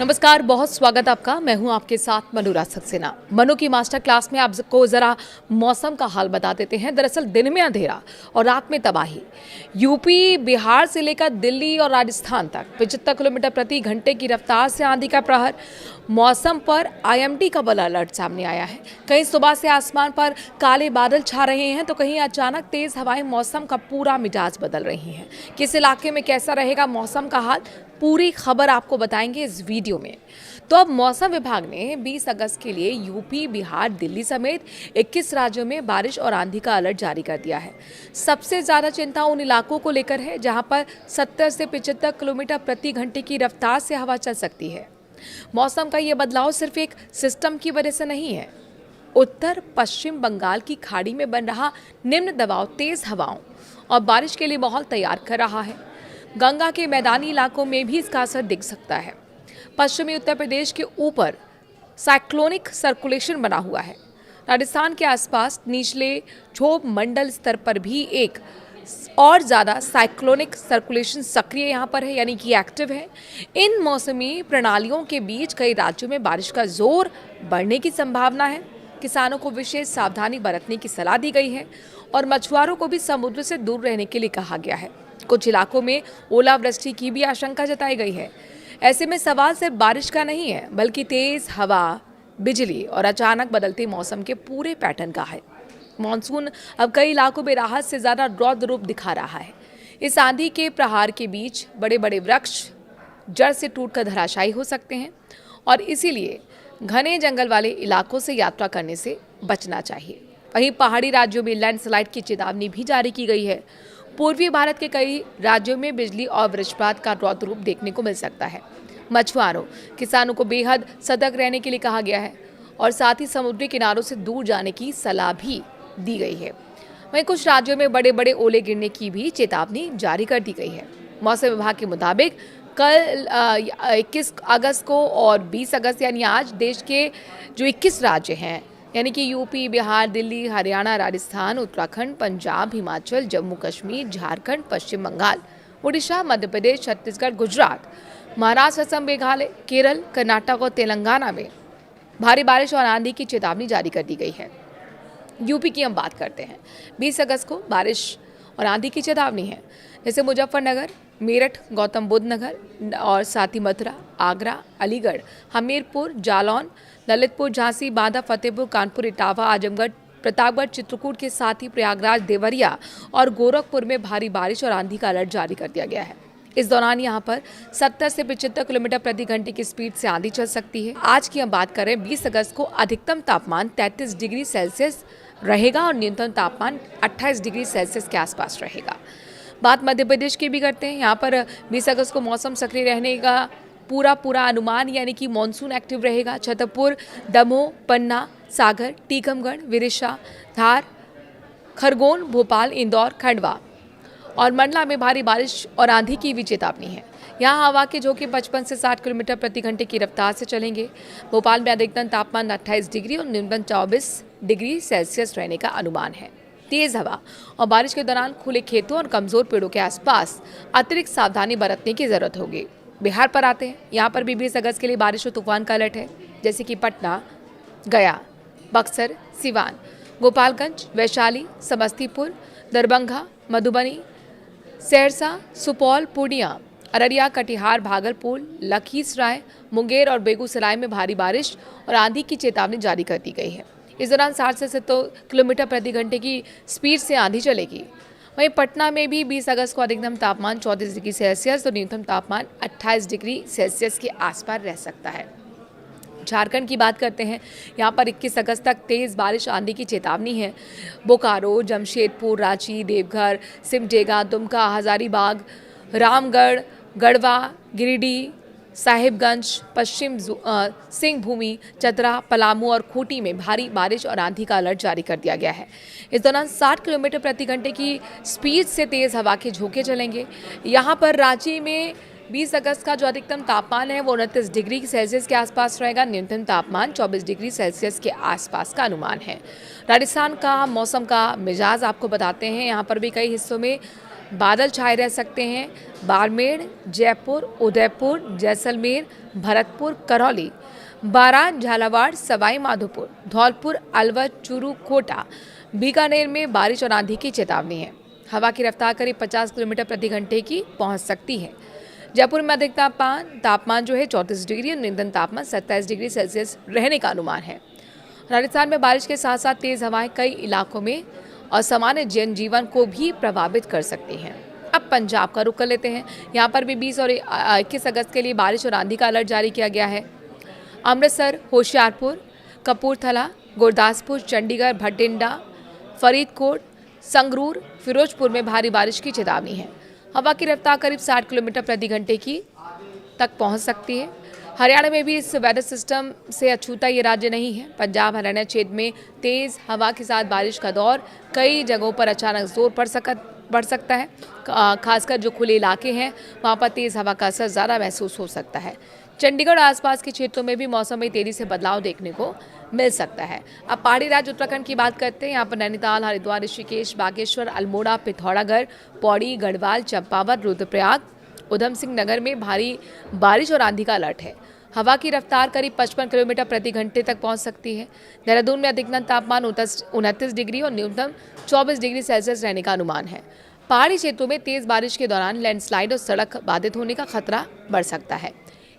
नमस्कार, बहुत स्वागत आपका। मैं हूं आपके साथ मनोराज सक्सेना। मनु की मास्टर क्लास में आपको जरा मौसम का हाल बता देते हैं। दरअसल दिन में अंधेरा और रात में तबाही। यूपी, बिहार से लेकर दिल्ली और राजस्थान तक 75 किलोमीटर प्रति घंटे की रफ्तार से आंधी का प्रहर। मौसम पर आईएमडी का बड़ा अलर्ट सामने आया है। कहीं सुबह से आसमान पर काले बादल छा रहे हैं तो कहीं अचानक तेज हवाएं मौसम का पूरा मिजाज बदल रही हैं। किस इलाके में कैसा रहेगा मौसम का हाल, पूरी खबर आपको बताएंगे इस वीडियो में। तो अब मौसम विभाग ने 20 अगस्त के लिए यूपी, बिहार, दिल्ली समेत 21 राज्यों में बारिश और आंधी का अलर्ट जारी कर दिया है। सबसे ज्यादा चिंता उन इलाकों को लेकर है जहां पर 70 से 75 किलोमीटर प्रति घंटे की रफ्तार से हवा चल सकती है। मौसम का ये बदलाव सिर्फ एक सिस्टम की वजह से नहीं है। उत्तर पश्चिम बंगाल की खाड़ी में बन रहा निम्न दबाव तेज हवाओं और बारिश के लिए माहौल तैयार कर रहा है। गंगा के मैदानी इलाकों में भी इसका असर दिख सकता है। पश्चिमी उत्तर प्रदेश के ऊपर साइक्लोनिक सर्कुलेशन बना हुआ है। राजस्थान के आसपास निचले क्षोभ मंडल स्तर पर भी एक और ज़्यादा साइक्लोनिक सर्कुलेशन सक्रिय यहाँ पर है, यानी कि एक्टिव है। इन मौसमी प्रणालियों के बीच कई राज्यों में बारिश का जोर बढ़ने की संभावना है। किसानों को विशेष सावधानी बरतने की सलाह दी गई है और मछुआरों को भी समुद्र से दूर रहने के लिए कहा गया है। कुछ इलाकों में ओलावृष्टि की भी आशंका जताई गई है। ऐसे में सवाल सिर्फ बारिश का नहीं है, बल्कि तेज हवा, बिजली और अचानक बदलते मौसम के पूरे पैटर्न का है। मॉनसून अब कई इलाकों में राहत से ज्यादा रौद्र रूप दिखा रहा है। इस आंधी के प्रहार के बीच बड़े बड़े वृक्ष जड़ से टूटकर धराशायी हो सकते हैं और इसीलिए घने जंगल वाले इलाकों से यात्रा करने से बचना चाहिए। वहीं पहाड़ी राज्यों में लैंडस्लाइड की चेतावनी भी जारी की गई है। पूर्वी भारत के कई राज्यों में बिजली और वज्रपात का रौद्र रूप देखने को मिल सकता है। मछुआरों, किसानों को बेहद सतर्क रहने के लिए कहा गया है और साथ ही समुद्री किनारों से दूर जाने की सलाह भी दी गई है। वहीं कुछ राज्यों में बड़े बड़े ओले गिरने की भी चेतावनी जारी कर दी गई है। मौसम विभाग के मुताबिक कल 21 अगस्त को और 20 अगस्त यानी आज देश के जो 21 राज्य हैं, यानी कि यूपी, बिहार, दिल्ली, हरियाणा, राजस्थान, उत्तराखंड, पंजाब, हिमाचल, जम्मू कश्मीर, झारखंड, पश्चिम बंगाल, उड़ीसा, मध्य प्रदेश, छत्तीसगढ़, गुजरात, महाराष्ट्र, असम, मेघालय, केरल, कर्नाटक और तेलंगाना में भारी बारिश और आंधी की चेतावनी जारी कर दी गई है। यूपी की हम बात करते हैं। 20 अगस्त को बारिश और आंधी की चेतावनी है। जैसे मुजफ्फरनगर, मेरठ, गौतम बुद्ध नगर और साथ ही मथुरा, आगरा, अलीगढ़, हमीरपुर, जालौन, ललितपुर, झांसी, बांदा, फतेहपुर, कानपुर, इटावा, आजमगढ़, प्रतापगढ़, चित्रकूट के साथ ही प्रयागराज, देवरिया और गोरखपुर में भारी बारिश और आंधी का अलर्ट जारी कर दिया गया है। इस दौरान यहाँ पर 70 से 75 किलोमीटर प्रति घंटे की स्पीड से आंधी चल सकती है। आज की हम बात करें 20 अगस्त को अधिकतम तापमान 33 डिग्री सेल्सियस रहेगा और न्यूनतम तापमान 28 डिग्री सेल्सियस के आसपास रहेगा। बात मध्य प्रदेश की भी करते हैं। यहाँ पर 20 अगस्त को मौसम सक्रिय रहने का पूरा अनुमान, यानी कि मानसून एक्टिव रहेगा। छतरपुर, दमोह, पन्ना, सागर, टीकमगढ़, विदिशा, धार, खरगोन, भोपाल, इंदौर, खंडवा और मंडला में भारी बारिश और आंधी की भी चेतावनी है। यहाँ हवा के झोंके 55 से 60 किलोमीटर प्रति घंटे की रफ्तार से चलेंगे। भोपाल में अधिकतम तापमान 28 डिग्री और न्यूनतम 24 डिग्री सेल्सियस रहने का अनुमान है। तेज हवा और बारिश के दौरान खुले खेतों और कमजोर पेड़ों के आसपास अतिरिक्त सावधानी बरतने की जरूरत होगी। बिहार पर आते हैं। यहाँ पर भी 20 अगस्त के लिए बारिश और तूफान का अलर्ट है, जैसे कि पटना, गया, बक्सर, सिवान, गोपालगंज, वैशाली, समस्तीपुर, दरभंगा, मधुबनी, सहरसा, सुपौल, पूर्णिया, अररिया, कटिहार, भागलपुर, लखीसराय, मुंगेर और बेगूसराय में भारी बारिश और आंधी की चेतावनी जारी कर दी गई है। इस दौरान 60 से 70 किलोमीटर प्रति घंटे की स्पीड से आंधी चलेगी। वहीं पटना में भी 20 अगस्त को अधिकतम तापमान 34 डिग्री सेल्सियस और न्यूनतम तापमान 28 डिग्री सेल्सियस के आसपास रह सकता है। झारखंड की बात करते हैं। यहाँ पर 21 अगस्त तक तेज़ बारिश आंधी की चेतावनी है। बोकारो, जमशेदपुर, रांची, देवघर, सिमडेगा, दुमका, हजारीबाग, रामगढ़, गढ़वा, गिरिडीह, साहिबगंज, पश्चिम सिंहभूमि, चतरा, पलामू और खूंटी में भारी बारिश और आंधी का अलर्ट जारी कर दिया गया है। इस दौरान 60 किलोमीटर प्रति घंटे की स्पीड से तेज़ हवा के झोंके चलेंगे। यहाँ पर रांची में 20 अगस्त का जो अधिकतम तापमान है वो 29 डिग्री सेल्सियस के आसपास रहेगा। न्यूनतम तापमान 24 डिग्री सेल्सियस के आसपास का अनुमान है। राजस्थान का मौसम का मिजाज आपको बताते हैं। यहाँ पर भी कई हिस्सों में बादल छाए रह सकते हैं बाड़मेर, जयपुर, उदयपुर, जैसलमेर, भरतपुर, करौली, बारां, झालावाड़, सवाई माधोपुर, धौलपुर, अलवर, चूरू, कोटा, बीकानेर में बारिश और आंधी की चेतावनी है। हवा की रफ्तार करीब 50 किलोमीटर प्रति घंटे की पहुंच सकती है। जयपुर में अधिकतम तापमान जो है 34 डिग्री और न्यूनतम तापमान 27 डिग्री सेल्सियस रहने का अनुमान है। राजस्थान में बारिश के साथ साथ तेज हवाएं कई इलाकों में असामान्य जनजीवन को भी प्रभावित कर सकती हैं। अब पंजाब का रुख कर लेते हैं। यहाँ पर भी 20 और 21 अगस्त के लिए बारिश और आंधी का अलर्ट जारी किया गया है। अमृतसर, होशियारपुर, कपूरथला, गुरदासपुर, चंडीगढ़, भटिंडा, फरीदकोट, संगरूर, फिरोजपुर में भारी बारिश की चेतावनी है। हवा की रफ्तार करीब 60 किलोमीटर प्रति घंटे की तक पहुंच सकती है। हरियाणा में भी इस वेदर सिस्टम से अछूता ये राज्य नहीं है। पंजाब हरियाणा क्षेत्र में तेज हवा के साथ बारिश का दौर कई जगहों पर अचानक जोर बढ़ सकता है। खासकर जो खुले इलाके हैं वहाँ पर तेज हवा का असर ज़्यादा महसूस हो सकता है। चंडीगढ़ और आसपास के क्षेत्रों में भी मौसम में तेजी से बदलाव देखने को मिल सकता है। अब पहाड़ी राज्य उत्तराखंड की बात करते हैं। यहाँ पर नैनीताल, हरिद्वार, ऋषिकेश, बागेश्वर, अल्मोड़ा, पिथौरागढ़, पौड़ी, गढ़वाल, चंपावत, रुद्रप्रयाग, उधम सिंह नगर में भारी बारिश और आंधी का अलर्ट है। हवा की रफ्तार करीब 55 किलोमीटर प्रति घंटे तक पहुंच सकती है। देहरादून में अधिकतम तापमान 29 डिग्री और न्यूनतम 24 डिग्री सेल्सियस रहने का अनुमान है। पहाड़ी क्षेत्रों में तेज बारिश के दौरान लैंडस्लाइड और सड़क बाधित होने का खतरा बढ़ सकता है।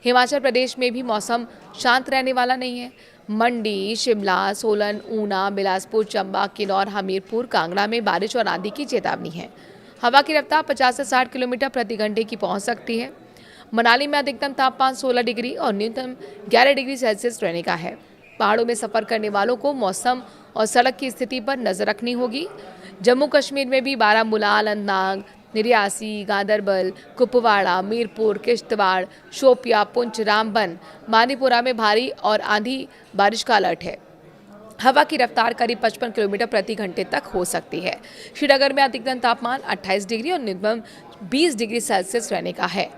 हिमाचल प्रदेश में भी मौसम शांत रहने वाला नहीं है। मंडी, शिमला, सोलन, ऊना, बिलासपुर, चंबा, किन्नौर, हमीरपुर, कांगड़ा में बारिश और आंधी की चेतावनी है। हवा की रफ्तार 50 से 60 किलोमीटर प्रति घंटे की पहुंच सकती है। मनाली में अधिकतम तापमान 16 डिग्री और न्यूनतम 11 डिग्री सेल्सियस रहने का है। पहाड़ों में सफर करने वालों को मौसम और सड़क की स्थिति पर नजर रखनी होगी। जम्मू कश्मीर में भी बारामूला, अनंतनाग, रियासी, गांदरबल, कुपवाड़ा, मीरपुर, किश्तवाड़, शोपिया, पुंछ, रामबन, मानीपुरा में भारी और आंधी बारिश का अलर्ट है। हवा की रफ्तार करीब 55 किलोमीटर प्रति घंटे तक हो सकती है। श्रीनगर में अधिकतम तापमान 28 डिग्री और न्यूनतम 20 डिग्री सेल्सियस रहने का है।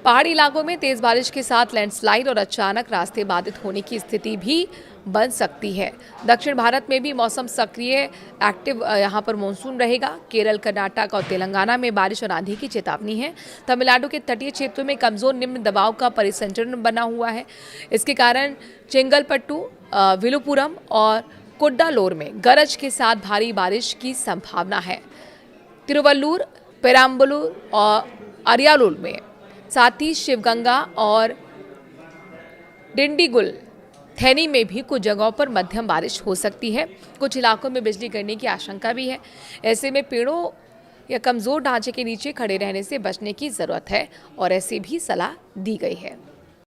पहाड़ी इलाकों में तेज बारिश के साथ लैंडस्लाइड और अचानक रास्ते बाधित होने की स्थिति भी बन सकती है। दक्षिण भारत में भी मौसम सक्रिय एक्टिव यहाँ पर मानसून रहेगा। केरल, कर्नाटक और तेलंगाना में बारिश और आंधी की चेतावनी है। तमिलनाडु के तटीय क्षेत्रों में कमजोर निम्न दबाव का परिसंचरण बना हुआ है। इसके कारण चेंगलपट्टू, विलुपुरम और कुड्डालोर में गरज के साथ भारी बारिश की संभावना है। तिरुवल्लूर, पेराम्बलूर और अरियालूर में, साथ ही शिवगंगा और डिंडीगुल, थैनी में भी कुछ जगहों पर मध्यम बारिश हो सकती है। कुछ इलाकों में बिजली गिरने की आशंका भी है। ऐसे में पेड़ों या कमजोर ढांचे के नीचे खड़े रहने से बचने की जरूरत है और ऐसी भी सलाह दी गई है।